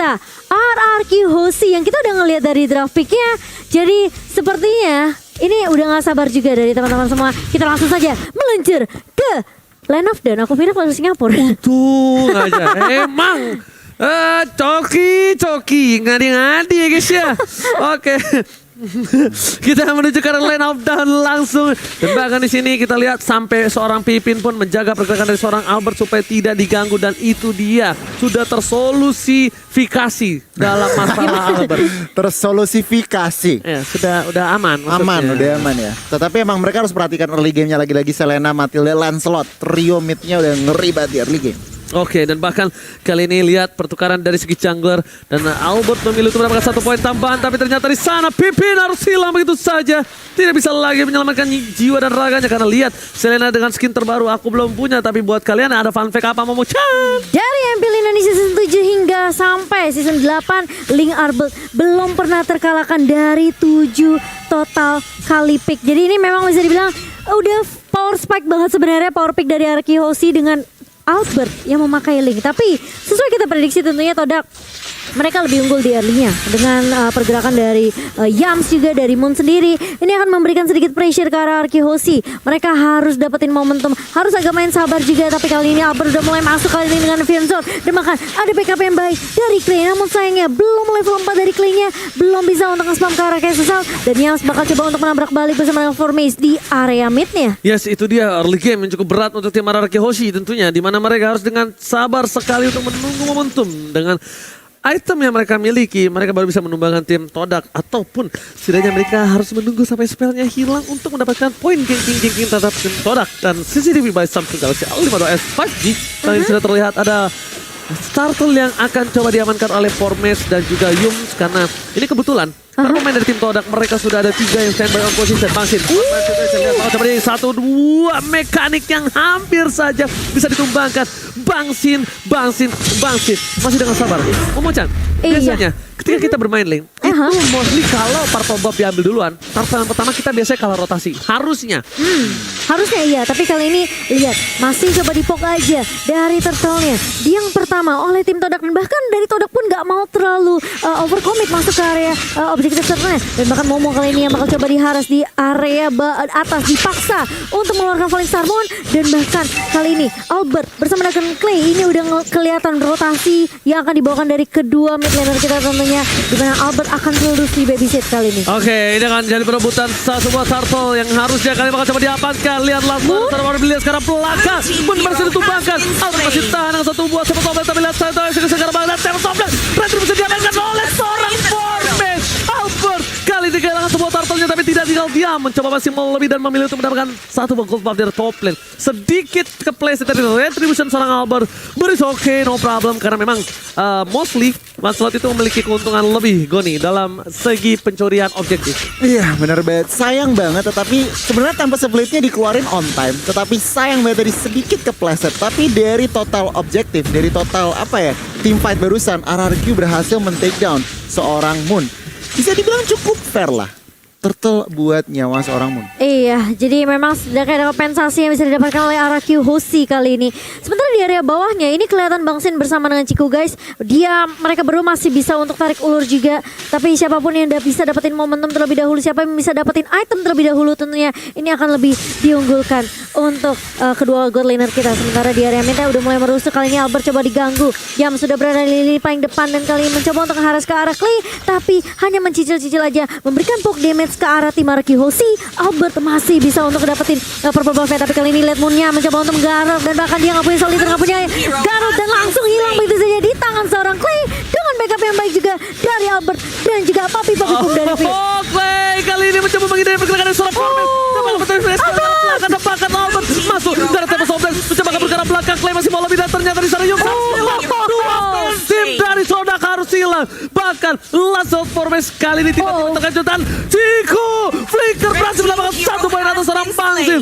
kita RRQ Hoshi yang kita udah ngelihat dari draft picknya. Jadi sepertinya ini udah gak sabar juga dari teman-teman semua. Kita langsung saja meluncur ke Land of Dawn. Aku pikir kalau Singapura. Untung aja. Emang coki ngadi-ngadi ya guys ya. Oke. Kita menuju ke Land of Dawn langsung. Dan bahkan di sini kita lihat sampai seorang Pipin pun menjaga pergerakan dari seorang Albert supaya tidak diganggu, dan itu dia sudah tersolusifikasi dalam masalah Albert. Tersolusifikasi. Ya, udah aman. Udah aman ya. Tetapi emang mereka harus perhatikan early gamenya lagi-lagi. Selena, Matilda, Lancelot, trio midnya udah ngeri banget di early game. Oke, dan bahkan kali ini lihat pertukaran dari segi jungler, dan Albert memilih untuk mendapatkan 1 poin tambahan, tapi ternyata di sana Pipin harus hilang begitu saja. Tidak bisa lagi menyelamatkan jiwa dan raganya karena lihat Selena dengan skin terbaru aku belum punya, tapi buat kalian ada fun fact apa Momo-chan? Dari yang pilihan di season 7 hingga sampai season 8, Link Albert belum pernah terkalahkan dari 7 total kali pick. Jadi ini memang bisa dibilang udah power spike banget sebenarnya, power pick dari RRQ Hoshi dengan Albert yang memakai Link. Tapi sesuai kita prediksi tentunya Todak mereka lebih unggul di early-nya dengan pergerakan dari Yams juga dari Moon sendiri. Ini akan memberikan sedikit pressure ke arah RRQ Hoshi. Mereka harus dapetin momentum, harus agak main sabar juga. Tapi kali ini Albert udah mulai masuk kali ini dengan Fion Zone. Dan bahkan ada backup yang baik dari Clay. Namun sayangnya belum level 4 dari Clay-nya, belum bisa untuk nge-spam ke arah kayak sesal. Dan Yams bakal coba untuk menabrak balik bersama dengan Formace di area mid-nya. Yes, itu dia early game yang cukup berat untuk tim RRQ Hoshi tentunya, di mana mereka harus dengan sabar sekali untuk menunggu momentum. Dengan item yang mereka miliki, mereka baru bisa menumbangkan tim Todak, ataupun setidaknya mereka harus menunggu sampai spellnya hilang untuk mendapatkan poin king terhadap tim Todak. Dan CCTV by Samsung Galaxy A52s 5G kali ini sudah terlihat ada Startle yang akan coba diamankan oleh Formace dan juga Yums, karena ini kebetulan para pemain dari tim Todak mereka sudah ada 3 yang standby on position. Bangsin, coba di 1-2 mekanik yang hampir saja bisa ditumbangkan. Bangsin, masih dengan sabar. Momo-chan, biasanya ketika kita bermain lane, itu mostly kalau Purple Buff diambil duluan, targetan pertama kita biasanya kalah rotasi. Harusnya. Harusnya iya, tapi kali ini lihat masih coba dipok aja dari turtle-nya. Yang pertama oleh tim Todak, dan bahkan dari Todak pun gak mau terlalu overcommit masuk ke area objektif turtle-nya. Dan bahkan Momo kali ini yang bakal coba diharas di area atas, dipaksa untuk mengeluarkan Falling Star Moon. Dan bahkan kali ini Albert bersama dengan Clay ini udah kelihatan rotasi yang akan dibawakan dari kedua mid laner kita tentunya, di mana Albert akan terus di babysit kali ini. Oke, ini akan jadi perebutan sebuah turtle yang harusnya kali bakal coba diamankan. Lihatlah Sarwar Bilias sekarang pelaka pun berhasil ditumbangkan. Albert masih tahan dengan 1 buah Seven Toplet, tapi lihat saya sekarang banget Seven Toplet berhasil bisa diamankan oleh seorang Formace. Albert kali ini kehilangan sebuah turtle-nya, tapi tidak tinggal diam, mencoba masih lebih dan memilih untuk mendapatkan 1 buah gold buff dari top lane. Sedikit kepleset dari retribution seorang Albert, but it's okay, no problem, karena memang mostly Lancelot itu memiliki keuntungan lebih Goni dalam segi pencurian objektif. Iya benar banget, sayang banget, tetapi sebenarnya tanpa splitnya dikeluarin on time, tetapi sayang banget tadi sedikit kepleset. Tapi dari total objektif, dari total team fight barusan, RRQ berhasil men-take down seorang Moon. Bisa dibilang cukup fair lah turtle buat nyawa seorang Moon. Iya, jadi memang sudah kayak ada kompensasi yang bisa didapatkan oleh RRQ Hoshi kali ini. Sementara di area bawahnya ini kelihatan Bangsin bersama dengan Ciku guys. Mereka berdua masih bisa untuk tarik ulur juga. Tapi siapapun yang bisa dapetin momentum terlebih dahulu, siapa yang bisa dapetin item terlebih dahulu tentunya ini akan lebih diunggulkan untuk kedua god laner kita. Sementara di area midnya udah mulai merusuk, kali ini Albert coba diganggu. Yam sudah berada di lini paling depan dan kali ini mencoba untuk mengharas ke arah Clay, tapi hanya mencicil-cicil aja, memberikan poke damage ke arah tim RRQ Hoshi. Albert masih bisa untuk dapetin purple buff, tapi kali ini Led Moon-nya mencoba untuk menggaruk, dan bahkan dia nggak punya soliter, nggak punya garuk, dan langsung hilang begitu saja di tangan seorang Clay dengan backup yang baik juga dari Albert dan juga papi pum dari Fizz. Clay kali ini mencoba menghindari pergerakan dari seorang Formace. Bahkan Albert masuk dari tembok Sobres, mencoba ke pergerakan belakang. Clay masih mau lebih, dan ternyata di sana Yum hilang. 2 tim dari Todak harus hilang. Bahkan bahkan last out formation kali ini tiba-tiba terkejutan. Ciku Flicker berhasil mendapatkan 1 poin atas seorang Bangsin.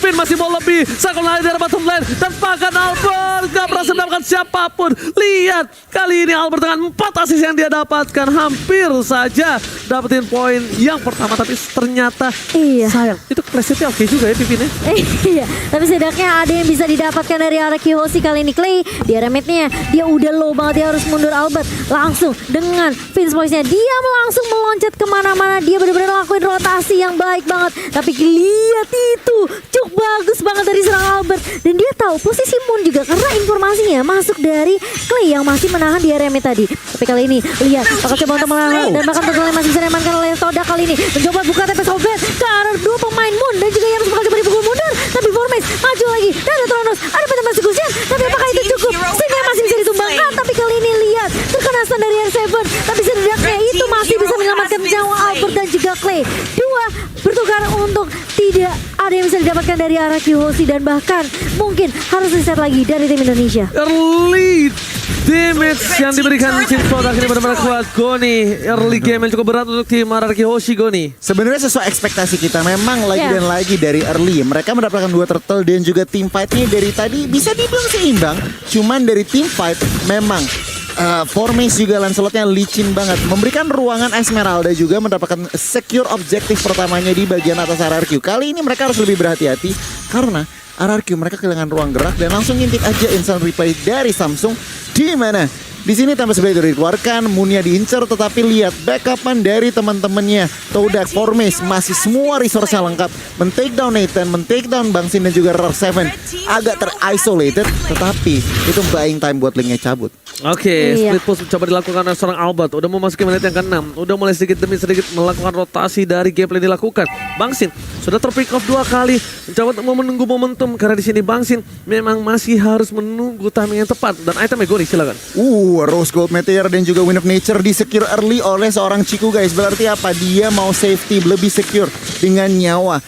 Finn masih mau lebih. Sakon lari dari bottom lane dan bahkan Albert gak berhasil mendapatkan siapapun. Lihat kali ini Albert dengan 4 assist yang dia dapatkan hampir saja dapetin poin yang pertama, tapi ternyata sayang. Itu presetnya oke juga ya Pipin ya. Iya, tapi setidaknya ada yang bisa didapatkan dari arah Hoshi kali ini. Clay di arah midnya dia udah low banget, dia harus mundur. Albert langsung dengan Vince Voice-nya dia langsung meloncat kemana-mana. Dia benar-benar lakuin rotasi yang baik banget. Tapi lihat itu cukup bagus banget dari serang Albert, dan dia tahu posisi Moon juga karena informasinya masuk dari Clay yang masih menahan di area mid tadi. Tapi kali ini lihat bakal coba untuk menahan dan bahkan tentunya masih bisa diamankan oleh Todak kali ini mencoba buka TP Soviet ke arah 2 pemain Moon dan juga yang bakal coba dipukul mundur. Tapi Vormex maju lagi dan ada Tronos, ada Phantom Persecution, tapi apakah itu cukup sehingga masih bisa ditumbangkan? Tapi kali ini lihat terkena stun dari R7, tapi setidaknya itu masih bisa menyelamatkan nyawa Albert dan juga Clay. Dua bertukar untuk tidak ada yang bisa didapatkan dari arah Hoshi dan bahkan mungkin harus reset lagi dari tim Indonesia. Early damage yang diberikan tim Todak ini benar-benar kuat. Goni, early game yang cukup berat untuk tim RRQ Hoshi. Goni. Sebenarnya sesuai ekspektasi kita, memang lagi dan lagi dari early mereka mendapatkan 2 turtle dan juga team fight-nya dari tadi bisa dibilang seimbang. Cuman dari team fight memang Vormex juga Lancelotnya licin banget, memberikan ruangan Esmeralda juga mendapatkan secure objektif pertamanya di bagian atas RRQ. Kali ini mereka harus lebih berhati-hati karena RRQ mereka kehilangan ruang gerak dan langsung ngintip aja instant replay dari Samsung, di mana di sini Tempest Blade dikeluarkan, Moonnya diincer, tetapi lihat backupan dari teman-temannya Todak, Vormex masih semua resource-nya lengkap, men-take down Nathan, men-take down Bangsin dan juga RR7 agak ter-isolated, tetapi itu buying time buat Link-nya cabut. Oke, split push coba dilakukan oleh seorang Albert. Udah mau masukin menit yang ke-6. Udah mulai sedikit demi sedikit melakukan rotasi dari gameplay dilakukan. Bangsin sudah terpick off 2 kali. Mencoba untuk menunggu momentum karena di sini Bangsin memang masih harus menunggu timing yang tepat. Dan itemnya Goni, silakan. Rose Gold Meteor dan juga Wind of Nature di secure early oleh seorang Ciku guys. Berarti apa? Dia mau safety lebih secure dengan nyawa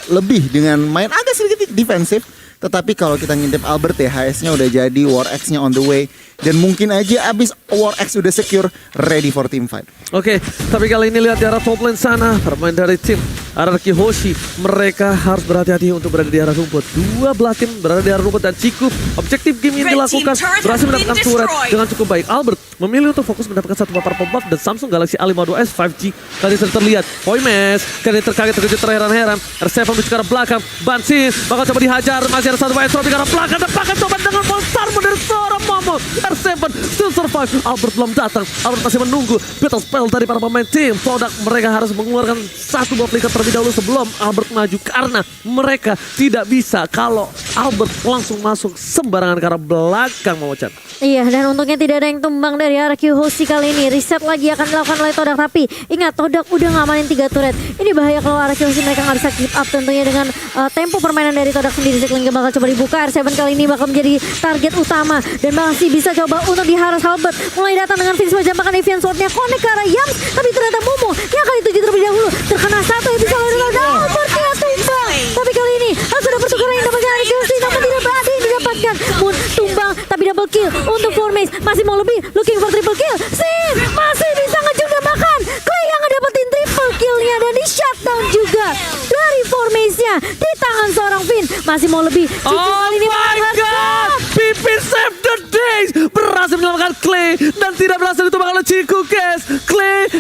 lebih dengan main agak sedikit defensif. Tetapi kalau kita ngintip Albert ya, HS-nya udah jadi, War X-nya on the way. Dan mungkin aja abis War X udah secure, ready for team fight. Oke, tapi kali ini lihat di arah top lane sana, permain dari tim RRQ Hoshi. Mereka harus berhati-hati untuk berada di arah rumput. 2 belah tim berada di arah rumput dan Ciku. Objektif game yang dilakukan berhasil mendapatkan turret dengan cukup baik. Albert memilih untuk fokus mendapatkan 1 papar pop-buff dan Samsung Galaxy A52s 5G. Kali ini terlihat Voimes, kali ini terkejut terheran-heran. R7 menuju ke arah belakang, Bansin bakal coba dihajar, masih ada 1 entropy ke arah belakang dan pakai coba dengan monster dari seorang Momo. R7 still survive, Albert belum datang, Albert masih menunggu battle spell dari para pemain tim Todak. Mereka harus mengeluarkan 1 buah flicker terlebih dahulu sebelum Albert maju, karena mereka tidak bisa kalau Albert langsung masuk sembarangan ke arah belakang, Momo-chan. Iya, dan untungnya tidak ada yang tumbang dari RRQ Hoshi kali ini. Reset lagi akan dilakukan oleh Todak, tapi ingat Todak udah ngamanin 3 turret. Ini bahaya kalau RRQ Hoshi mereka nggak bisa keep up tentunya dengan tempo permainan dari Todak sendiri. Cycling bakal coba dibuka, R7 kali ini bakal menjadi target utama dan masih bisa coba untuk diharas. Albert mulai datang dengan Vince Voice, bahkan Evian Sword-nya connect ke arah Yams, tapi ternyata Momo yang kali tujuh terlebih dahulu terkena 1 yang bisa lalu Albert-nya tumbang. Tapi kali ini harus ada pertukaran yang dapatkan RRQ Hoshi, namun tidak ada yang didapatkan. Moon tumbang, tapi double kill untuk Vormex, masih mau lebih, looking for triple kill. Sin masih bisa ngejung dan bahkan Clay yang ngedapetin triple killnya dan di shutdown juga dari Vormex-nya di tangan seorang Finn. Masih mau lebih, Ciku kali ini my god, Pipin save the days, berhasil menyelamatkan Clay dan tidak berhasil ditumbangkan oleh Ciku guys. Clay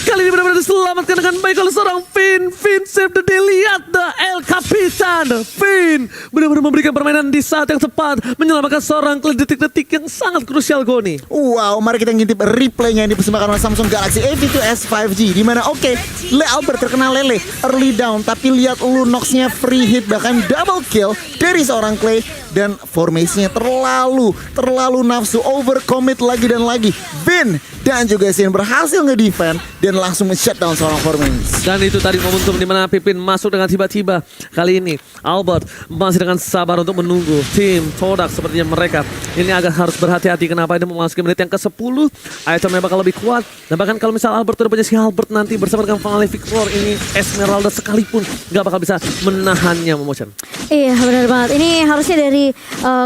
kali ini benar-benar diselamatkan dengan baik oleh seorang Finn save the day. Lihat the El Capitan, Finn benar-benar memberikan permainan di saat yang tepat, menyelamatkan seorang Clay detik-detik yang sangat krusial. Goni. Wow, mari kita ngintip replaynya yang dipersembahkan oleh Samsung Galaxy A52s 5G, di mana Le Albert terkena lele early down, tapi lihat Lunox-nya free hit, bahkan double kill dari seorang Clay, dan formasinya terlalu nafsu, overcommit lagi dan lagi. Vin dan juga Sin berhasil ngedefend dan langsung men-shutdown seorang Vormex. Dan itu tadi momentum di mana Pipin masuk dengan tiba-tiba. Kali ini Albert masih dengan sabar untuk menunggu tim Todak. Sepertinya mereka ini agak harus berhati-hati. Kenapa ini memasuki menit yang ke-10, itemnya bakal lebih kuat. Dan bahkan kalau misal Albert udah punya si Albert nanti bersama dengan Finale Victor, ini Esmeralda sekalipun gak bakal bisa menahannya, Momo-chan. Iya, benar banget. Ini harusnya dari dari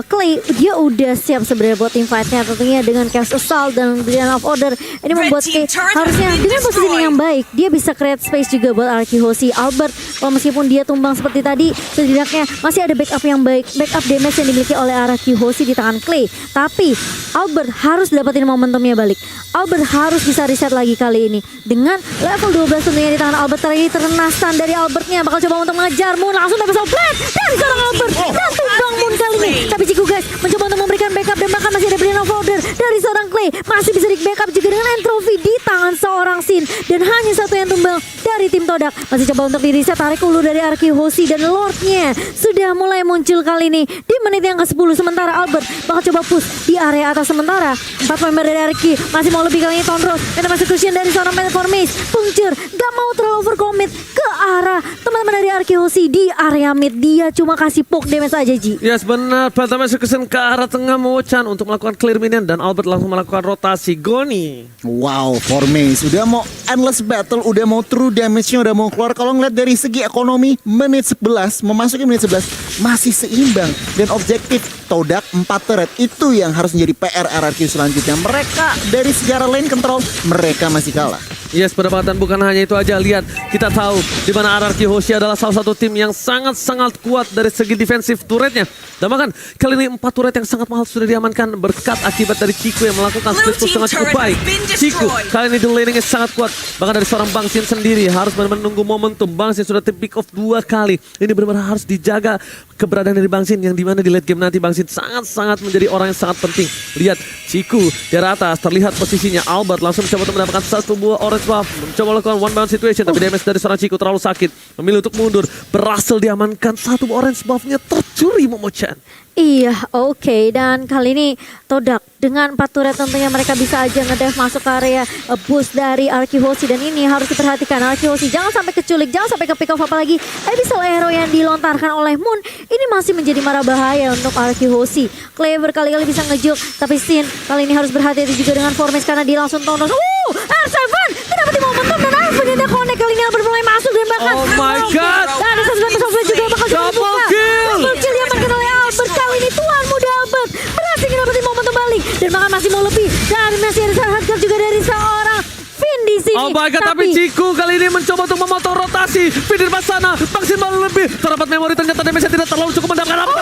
Clay, dia udah siap sebenarnya buat team fight-nya tentunya dengan Chaos Assault dan Brilliant of Order. Ini membuat Clay harusnya dengan positioning yang baik, dia bisa create space juga buat RQ Hoshi. Albert, meskipun dia tumbang seperti tadi, setidaknya masih ada backup yang baik, backup damage yang dimiliki oleh RQ Hoshi di tangan Clay. Tapi Albert harus dapetin momentumnya balik. Albert harus bisa reset lagi kali ini. Dengan level 12 tentunya di tangan Albert tadi, terkena stun dari Albertnya, bakal coba untuk mengejar Moon, langsung dapat blade dari seorang Albert dan tumbang Moon kali ini. Tapi Ciku guys mencoba untuk memberikan backup dan bahkan masih ada Brilliant of Order dari seorang Clay, masih bisa di backup juga dengan entropy di tangan seorang Sin, dan hanya satu yang tumbang dari tim Todak. Masih coba untuk di reset, tarik ulur dari RQ Hoshi dan Lordnya sudah mulai muncul kali ini di menit yang ke-10. Sementara Albert bakal coba push di area atas. Sementara 4 member dari RQ masih mau lebih kali ini. Tonros dan masih cushion dari seorang Metamorphosis. Puncture gak mau terlalu overcommit ke arah teman-teman dari RQ Hoshi di area mid. Dia cuma kasih poke damage aja, Ji. Yes, benar. Pertama Sukusen ke arah tengah Mo-chan untuk melakukan clear minion dan Albert langsung melakukan rotasi. Goni. Wow, Formace udah mau endless battle, udah mau true damage-nya udah mau keluar. Kalau ngeliat dari segi ekonomi, menit 11, memasuki menit 11 masih seimbang. Dan objektif Todak 4 turret itu yang harus menjadi PR RRQ selanjutnya. Mereka dari sejarah lane control, mereka masih kalah. Yes, pendapatan bukan hanya itu aja. Lihat, kita tahu di mana RRQ Hoshi adalah salah satu tim yang sangat-sangat kuat dari segi defensif turretnya. Dan bahkan kali ini 4 turret yang sangat mahal sudah diamankan berkat akibat dari Ciku yang melakukan split push dengan cukup baik. Ciku kali ini di laningnya sangat kuat. Bahkan dari seorang Bang Sin sendiri harus menunggu momentum. Bang Sin sudah tim pick off 2 kali. Ini benar-benar harus dijaga keberadaan dari Bang Sin, yang dimana di late game nanti Bang Sin sangat-sangat menjadi orang yang sangat penting. Lihat, Ciku di atas terlihat posisinya. Albert langsung mencoba untuk mendapatkan satu buah orange buff, mencoba melakukan one bound situation, tapi damage dari seorang Ciku terlalu sakit, memilih untuk mundur. Berhasil diamankan, satu orange buffnya tercuri Momo-chan. Iya, oke. Dan kali ini Todak dengan 4 turret tentunya mereka bisa aja ngedive masuk ke area boost dari RQ Hoshi. Dan ini harus diperhatikan, RQ Hoshi jangan sampai keculik, jangan sampai ke pick off, apalagi abyssal arrow yang dilontarkan oleh Moon ini masih menjadi mara bahaya untuk RQ Hoshi. Clay berkali-kali bisa ngejuk, tapi Sin kali ini harus berhati-hati juga dengan Formace karena dia langsung tondos. R7 tidak dapat momentum dan Arvin yang connect kali ini. Albert mulai masuk dan bahkan Oh my god, dan ada sesuatu juga bakal coba double dibuka. kill. Double kill diamankan oleh Albert kali ini. Tuan muda Albert berhasil dapetin momentum balik dan bahkan masih mau lebih, dan masih ada hardcore juga dari seorang Finn di sini. Oh my god, tapi Ciku kali ini mencoba untuk memotong rotasi. Finn di depan sana, maksimal lebih. Terdapat memori, ternyata damage tidak terlalu cukup mendapatkan apa.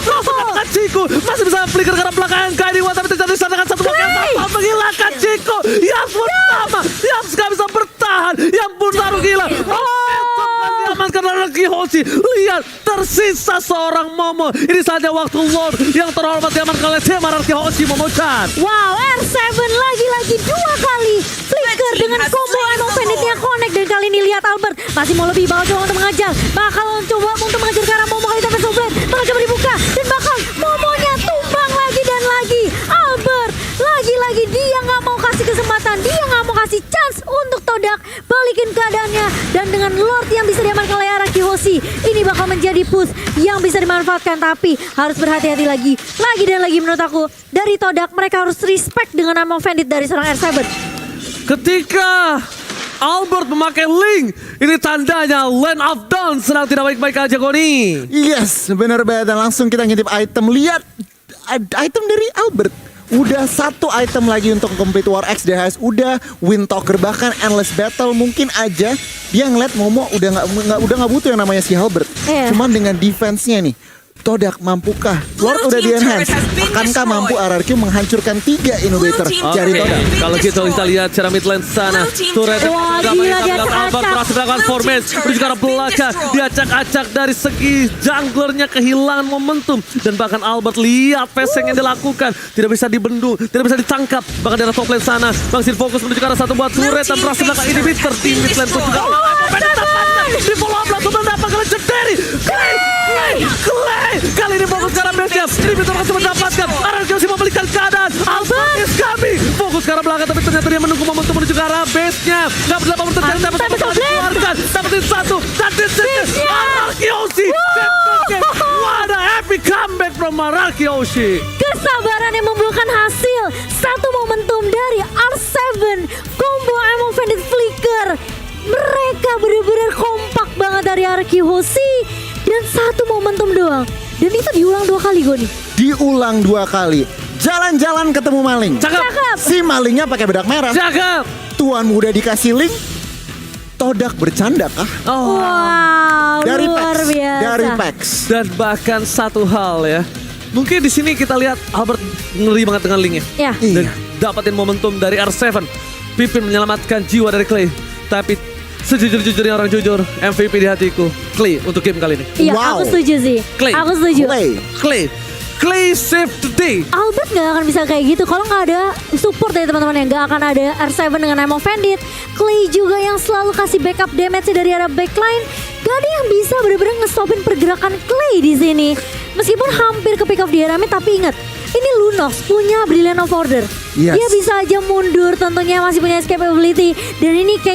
Mendapatkan Ciku, masih bisa flicker ke arah belakang. Kaini tapi terjadi serangan satu blok yang sangat menghilangkan Ciku. Yang pertama, yang gak bisa bertahan, yang pun taruh gila. Diamankan RRQ Hoshi. Lihat, tersisa seorang Momo. Ini saja waktu Lord yang terhormat diamankan oleh tim RRQ Hoshi, Momo-chan. Wow, R7 lagi-lagi 2 kali flicker dengan combo Emo Banditnya connect. Dan kali ini lihat Albert masih mau lebih, bakal coba untuk mengajar, bakal coba untuk mengajar ke arah Momo kali ini. Blade bakal coba dibuka dan bakal Momonya tumbang lagi dan lagi. Albert lagi-lagi dia nggak mau kasih kesempatan, dia nggak mau kasih chance untuk Todak balikin keadaannya. Dan dengan Lord yang bisa diamankan oleh RRQ Hoshi, ini bakal menjadi push yang bisa dimanfaatkan. Tapi harus berhati-hati lagi dan lagi menurut aku. Dari Todak mereka harus respect dengan nama Bandit dari seorang R7. Ketika Albert memakai link, ini tandanya Land of Dawn sedang tidak baik-baik aja, Goni. Yes, bener banget. Dan langsung kita ngintip item. Lihat item dari Albert. Udah 1 item lagi untuk complete War X DHS. Udah Wind Talker, bahkan Endless Battle. Mungkin aja dia ngeliat Momo udah nggak butuh yang namanya si Albert. Cuman dengan defense-nya nih, Todak mampukah? Lord udah di enhance. Akankah mampu RRQ menghancurkan 3 innovator dari Todak? Kalau kita lihat secara mid lane sana, turret Wah, gila, dia Albert berhasil melakukan Formace, menuju ke arah belakang, diacak-acak dari segi junglernya, kehilangan momentum. Dan bahkan Albert lihat facing yang dilakukan, tidak bisa dibendung, tidak bisa ditangkap. Bahkan dari top lane sana, Bang Sin fokus menuju ke arah satu buat turret dan berhasil melakukan inhibitor. Tim mid lane pun juga di follow up langsung mendapatkan legendary. Clay kali ini fokus ke arah base-nya. Ini Victor langsung mendapatkan. RRQ Hoshi membalikan keadaan. Albert is coming. Fokus ke arah belakang, tapi ternyata dia menunggu momentum menuju ke arah base-nya. Gak berapa momentum terjadi, tapi sama sekali dikeluarkan. Dapetin 1 dan disini RRQ Hoshi. What a epic comeback from RRQ Hoshi. Kesabaran yang membuahkan hasil. 1 momentum dari R7. Combo Emo Bandit Flicker. Mereka benar-benar kompak banget dari RRQ Hoshi. Dan 1 momentum doang Dan itu diulang 2 kali gue nih. Diulang 2 kali. Jalan-jalan ketemu maling. Cakep. Si malingnya pakai bedak merah. Cakep. Tuan muda dikasih link. Todak bercanda kah? Oh. Wow, Dari luar PAX. biasa. Dari PAX. Dan bahkan satu hal ya. Mungkin di sini kita lihat Albert ngeri banget dengan linknya. Ya. Dan Iya. dapatin momentum dari R7. Pippin menyelamatkan jiwa dari Clay. Tapi sejujur-jujurnya orang jujur, MVP di hatiku, Clay untuk game kali ini. Iya, Wow. aku setuju sih. Clay. Aku setuju. Clay save the day. Albert gak akan bisa kayak gitu kalau nggak ada support dari teman-teman yang gak akan ada R7 dengan Name of Bandit. Clay juga yang selalu kasih backup damage dari arah backline. Gak ada yang bisa benar-benar ngestopin pergerakan Clay di sini. Meskipun hampir ke pick off di Aramid, tapi ingat, ini Lunox punya Brilliant of Order. Yes. Dia bisa aja mundur, tentunya masih punya escape ability. Dan ini kayaknya